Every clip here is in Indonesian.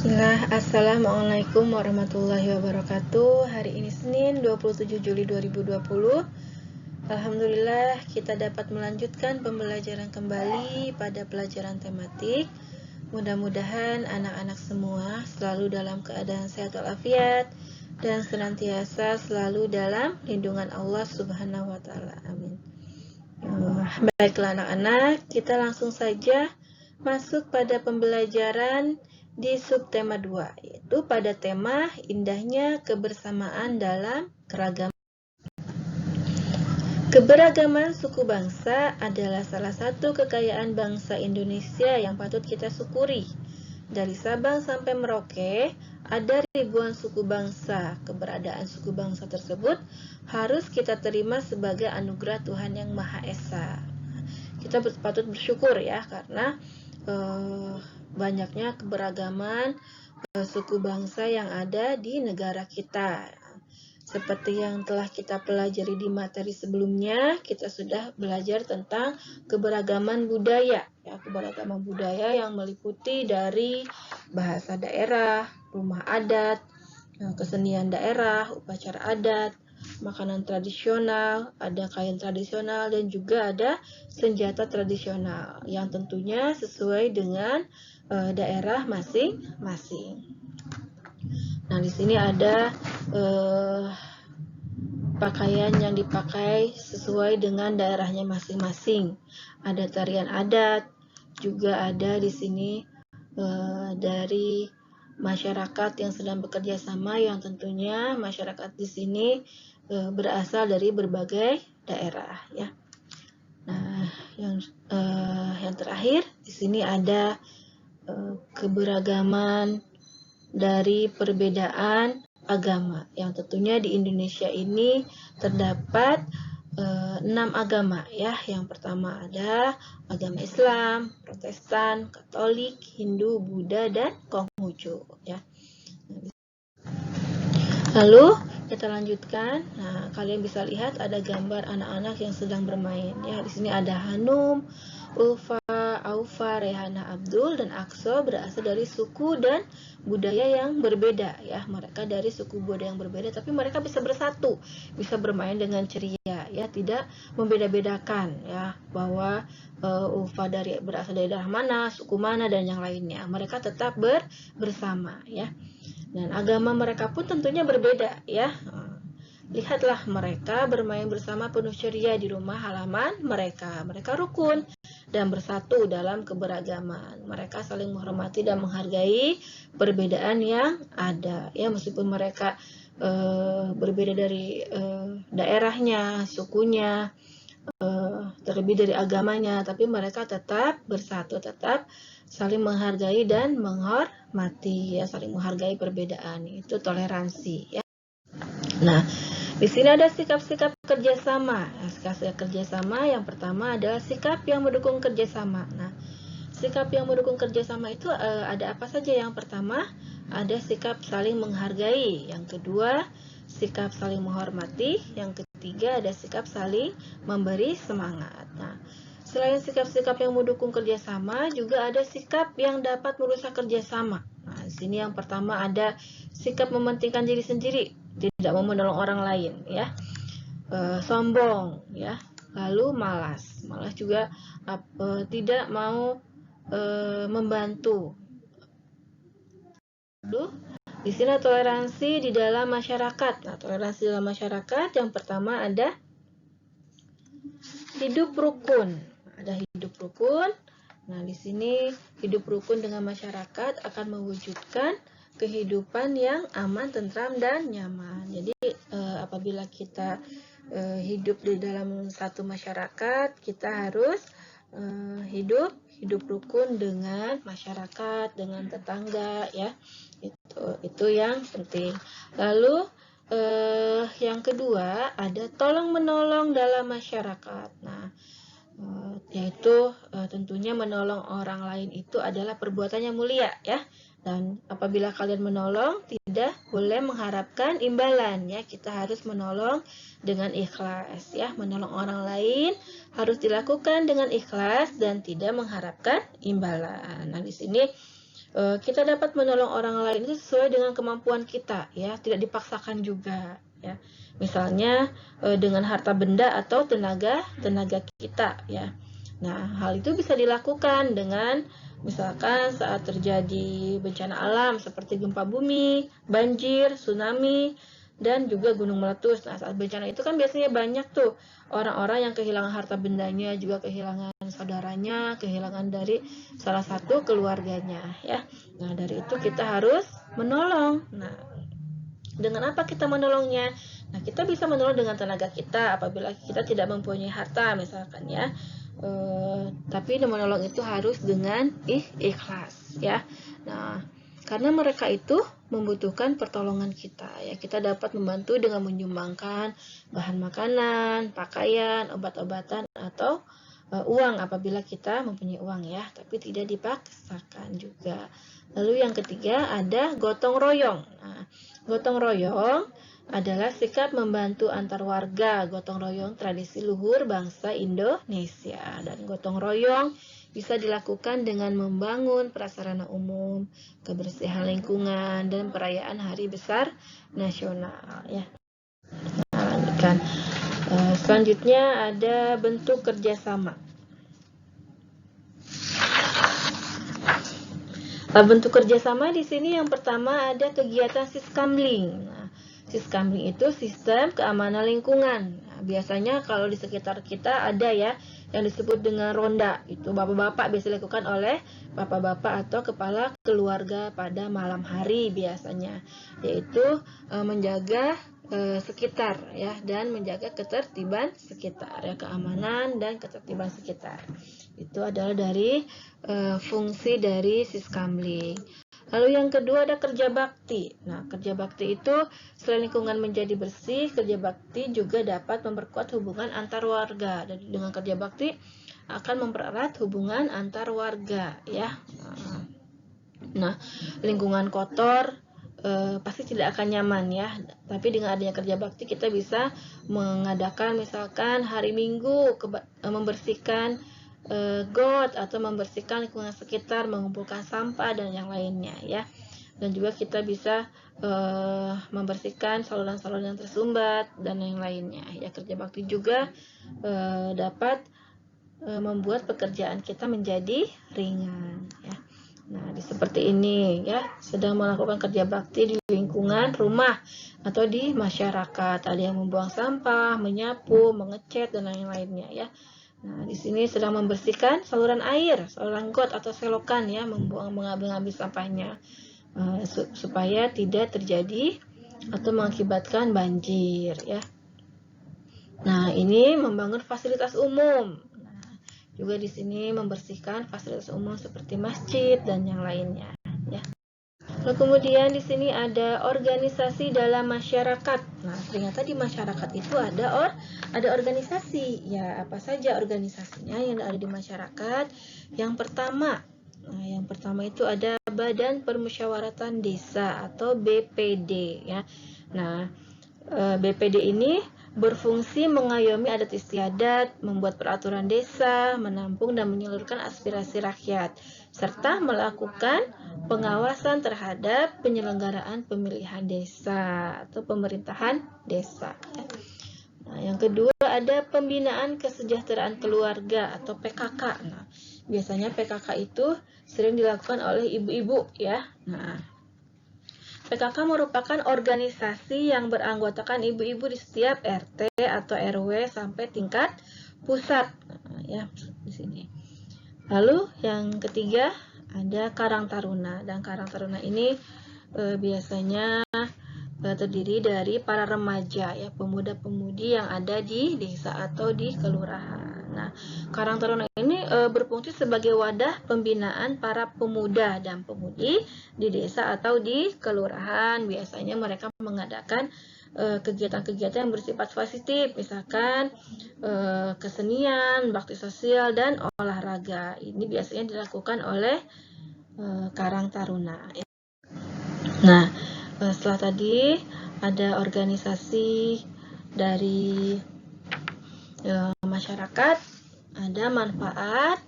Bismillah, Assalamualaikum warahmatullahi wabarakatuh. Hari ini Senin 27 Juli 2020. Alhamdulillah kita dapat melanjutkan pembelajaran kembali pada pelajaran tematik. Mudah-mudahan anak-anak semua selalu dalam keadaan sehat walafiat dan senantiasa selalu dalam lindungan Allah Subhanahu wa taala. Amin. Baiklah anak-anak, kita langsung saja masuk pada pembelajaran di subtema 2, yaitu pada tema indahnya kebersamaan dalam keragaman. Keberagaman suku bangsa adalah salah satu kekayaan bangsa Indonesia yang patut kita syukuri. Dari Sabang sampai Merauke, ada ribuan suku bangsa. Keberadaan suku bangsa tersebut harus kita terima sebagai anugerah Tuhan Yang Maha Esa. Kita patut bersyukur ya, karena banyaknya keberagaman suku bangsa yang ada di negara kita. Seperti yang telah kita pelajari di materi sebelumnya, kita sudah belajar tentang keberagaman budaya. Ya, keberagaman budaya yang meliputi dari bahasa daerah, rumah adat, kesenian daerah, upacara adat, makanan tradisional, ada kain tradisional, dan juga ada senjata tradisional yang tentunya sesuai dengan daerah masing-masing. Nah, di sini ada pakaian yang dipakai sesuai dengan daerahnya masing-masing. Ada tarian adat, juga ada di sini dari masyarakat yang sedang bekerja sama, yang tentunya masyarakat di sini berasal dari berbagai daerah ya. Nah, yang terakhir di sini ada keberagaman dari perbedaan agama, yang tentunya di Indonesia ini terdapat 6 agama ya. Yang pertama ada agama Islam, Protestan, Katolik, Hindu, Buddha, dan Konghucu ya. Lalu kita lanjutkan. Nah, kalian bisa lihat ada gambar anak-anak yang sedang bermain ya. Di sini ada Hanum, Ulfa, Aufa, Rehana, Abdul, dan Akso berasal dari suku dan budaya yang berbeda ya. Mereka dari suku budaya yang berbeda, tapi mereka bisa bersatu, bisa bermain dengan ceria ya, tidak membeda-bedakan ya, bahwa Ulfa berasal dari daerah mana, suku mana, dan yang lainnya. Mereka tetap bersama ya. Dan agama mereka pun tentunya berbeda ya. Lihatlah mereka bermain bersama penuh ceria di rumah halaman mereka. Mereka rukun dan bersatu dalam keberagaman. Mereka saling menghormati dan menghargai perbedaan yang ada ya, meskipun mereka berbeda dari daerahnya, sukunya, terlebih dari agamanya, tapi mereka tetap bersatu, tetap saling menghargai dan menghormati ya, saling menghargai perbedaan, itu toleransi ya. Nah, di sini ada sikap-sikap kerjasama. Nah, sikap-sikap kerjasama yang pertama adalah sikap yang mendukung kerjasama. Nah, sikap yang mendukung kerjasama itu ada apa saja? Yang pertama ada sikap saling menghargai, yang kedua sikap saling menghormati, yang ketiga ada sikap saling memberi semangat. Nah, selain sikap-sikap yang mendukung kerjasama, juga ada sikap yang dapat merusak kerjasama. Nah, di sini yang pertama ada sikap mementingkan diri sendiri, tidak mau menolong orang lain, ya, sombong, ya, lalu malas juga tidak mau membantu. Lalu di sini toleransi di dalam masyarakat. Nah, toleransi dalam masyarakat yang pertama ada hidup rukun. Ada hidup rukun. Nah, di sini hidup rukun dengan masyarakat akan mewujudkan kehidupan yang aman, tentram, dan nyaman. Jadi apabila kita hidup di dalam satu masyarakat, kita harus hidup rukun dengan masyarakat, dengan tetangga ya. Itu yang penting. Lalu yang kedua ada tolong menolong dalam masyarakat. Nah, yaitu tentunya menolong orang lain itu adalah perbuatan yang mulia ya. Dan apabila kalian menolong, tidak boleh mengharapkan imbalan ya. Kita harus menolong dengan ikhlas ya. Menolong orang lain harus dilakukan dengan ikhlas dan tidak mengharapkan imbalan. Nah, di sini kita dapat menolong orang lain itu sesuai dengan kemampuan kita, ya, tidak dipaksakan juga, ya. Misalnya dengan harta benda atau tenaga kita, ya. Nah, hal itu bisa dilakukan dengan misalkan saat terjadi bencana alam seperti gempa bumi, banjir, tsunami, dan juga gunung meletus. Nah, saat bencana itu kan biasanya banyak tuh orang-orang yang kehilangan harta bendanya, juga kehilangan saudaranya, kehilangan dari salah satu keluarganya, ya. Nah, dari itu kita harus menolong. Nah, dengan apa kita menolongnya? Nah, kita bisa menolong dengan tenaga kita apabila kita tidak mempunyai harta, misalkan, ya. Tapi menolong itu harus dengan ikhlas, ya. Nah, karena mereka itu membutuhkan pertolongan kita, ya. Kita dapat membantu dengan menyumbangkan bahan makanan, pakaian, obat-obatan, atau uang apabila kita mempunyai uang, ya. Tapi tidak dipaksakan juga. Lalu yang ketiga ada gotong royong. Nah, gotong royong adalah sikap membantu antar warga. Gotong royong tradisi luhur bangsa Indonesia, dan gotong royong bisa dilakukan dengan membangun prasarana umum, kebersihan lingkungan, dan perayaan hari besar nasional, ya. Nah, lanjutkan. Selanjutnya ada bentuk kerjasama. Bentuk kerjasama di sini yang pertama ada kegiatan siskamling. Nah, siskamling itu sistem keamanan lingkungan. Nah, biasanya kalau di sekitar kita ada, ya, yang disebut dengan ronda. Itu bapak-bapak biasa dilakukan oleh bapak-bapak atau kepala keluarga pada malam hari biasanya, yaitu menjaga sekitar, ya, dan menjaga ketertiban sekitar, ya, keamanan dan ketertiban sekitar. Itu adalah dari fungsi dari siskamling. Lalu yang kedua ada kerja bakti. Nah, kerja bakti itu selain lingkungan menjadi bersih, kerja bakti juga dapat memperkuat hubungan antar warga. Dan dengan kerja bakti akan mempererat hubungan antar warga, ya. Nah, lingkungan kotor pasti tidak akan nyaman, ya. Tapi dengan adanya kerja bakti kita bisa mengadakan misalkan hari Minggu membersihkan got atau membersihkan lingkungan sekitar, mengumpulkan sampah dan yang lainnya, ya. Dan juga kita bisa membersihkan saluran-saluran yang tersumbat dan yang lainnya, ya. Kerja bakti juga dapat membuat pekerjaan kita menjadi ringan, ya. Nah, seperti ini, ya, sedang melakukan kerja bakti di lingkungan rumah atau di masyarakat. Ada yang membuang sampah, menyapu, mengecat dan lain-lainnya, ya. Nah, di sini sedang membersihkan saluran air, saluran got atau selokan, ya, mengambil sampahnya supaya tidak terjadi atau mengakibatkan banjir, ya. Nah, ini membangun fasilitas umum. Nah, juga di sini membersihkan fasilitas umum seperti masjid dan yang lainnya, ya. Lalu kemudian di sini ada organisasi dalam masyarakat. Nah, ternyata di masyarakat itu ada organisasi. Ya, apa saja organisasinya yang ada di masyarakat? Yang pertama itu ada Badan Permusyawaratan Desa atau BPD, ya. Nah, BPD ini berfungsi mengayomi adat istiadat, membuat peraturan desa, menampung dan menyalurkan aspirasi rakyat, serta melakukan pengawasan terhadap penyelenggaraan pemilihan desa atau pemerintahan desa. Nah, yang kedua ada pembinaan kesejahteraan keluarga atau PKK. Nah, biasanya PKK itu sering dilakukan oleh ibu-ibu, ya. Nah, PKK merupakan organisasi yang beranggotakan ibu-ibu di setiap RT atau RW sampai tingkat pusat, ya, di sini. Lalu yang ketiga ada Karang Taruna, dan Karang Taruna ini biasanya terdiri dari para remaja, ya, pemuda-pemudi yang ada di desa atau di kelurahan. Nah, Karang Taruna ini berfungsi sebagai wadah pembinaan para pemuda dan pemudi di desa atau di kelurahan. Biasanya mereka mengadakan kegiatan-kegiatan yang bersifat positif, misalkan kesenian, bakti sosial, dan olahraga. Ini biasanya dilakukan oleh Karang Taruna. Nah, setelah tadi ada organisasi dari masyarakat, ada manfaat,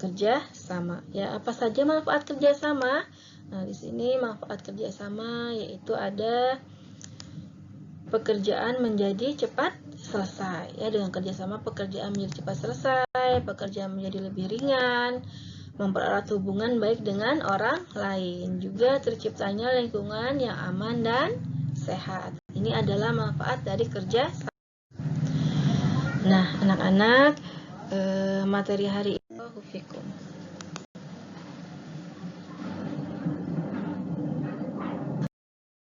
kerja sama. Ya, apa saja manfaat kerjasama? Nah, di sini manfaat kerjasama yaitu ada pekerjaan menjadi cepat selesai. Ya, dengan kerjasama pekerjaan menjadi cepat selesai, pekerjaan menjadi lebih ringan, mempererat hubungan baik dengan orang lain. Juga terciptanya lingkungan yang aman dan sehat. Ini adalah manfaat dari kerja sama. Nah, anak-anak, materi hari ini